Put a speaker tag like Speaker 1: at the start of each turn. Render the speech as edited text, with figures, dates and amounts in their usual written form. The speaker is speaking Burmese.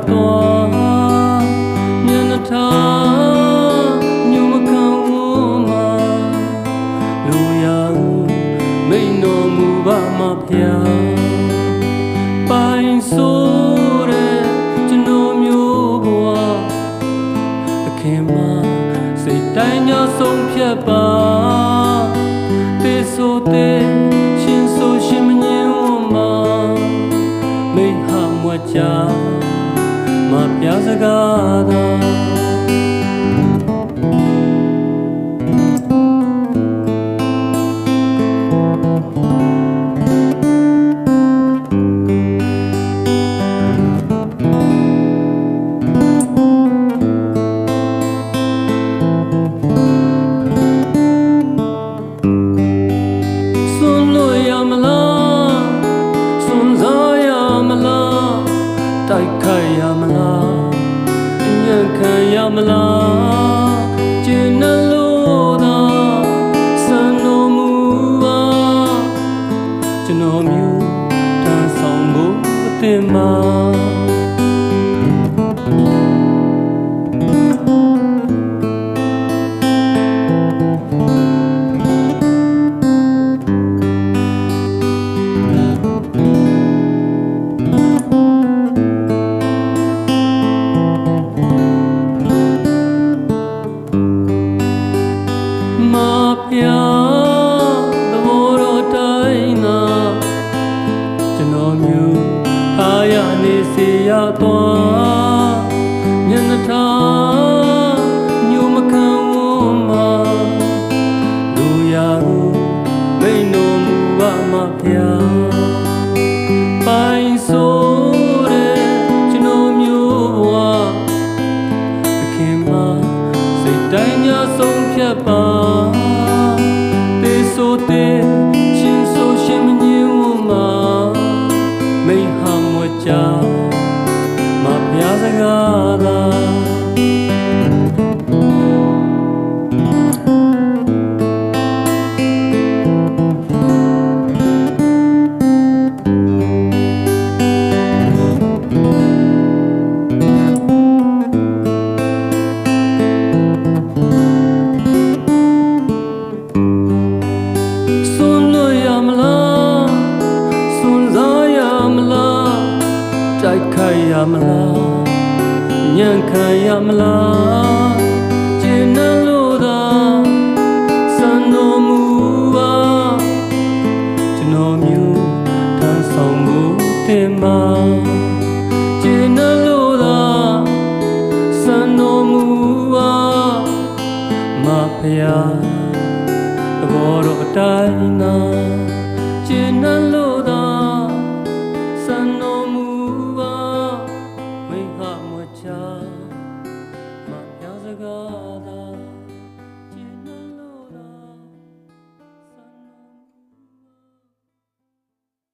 Speaker 1: သွားမျက်နှာထားညမခံဝမှာလူရမိန်တော်မူပါမဖျားပိုင်ဆိုတဲ့ကျွန်တော်မျိုးဘဝအခင်မှာစိတ်တိုင်းညဆုံးဖြတ်ပါတေဆိုတဲ့ရှင်ဆိုရှင်မငြင်းဝမှာမိဟာမွားချမပြစကားသာတိုက်ခိုက်ရမလားညံ့ခံရမလားကျဉ်းလို့သာစံတော်မူပါကျွန်တော်မျိုးတန်းဆောင်ဖို့အသင်မှာပြသဘောတော်တိုင်းသာကျွန်တော်မျိုးအားရနေစေရသွားမျက်နှာထားညမခံဝမှာလူရာကိုမိန်တော်မူပါမဖျားပိုင်ဆိုတဲ့ကျွန်တော်မျိုးဘဝအခင်မှာစိတ်တိုင်းညဆုံးဖြတ်ပါဆိုတဲ့ရှင်ဆိုရှင်မငြင်းဝမှာမိဟာမွားချမပြစကားသာတိုက်ခိုက်ရမလားညံ့ခံရမလားကျဉ်းလို့သာစံတော်မူပါကျွန်တော်မျိုးထမ်းဆောင်မှုတင်ပါကျဉ်းလို့သာစံတော်မူပါမဖျားသဘောတော်အတိုင်းသာ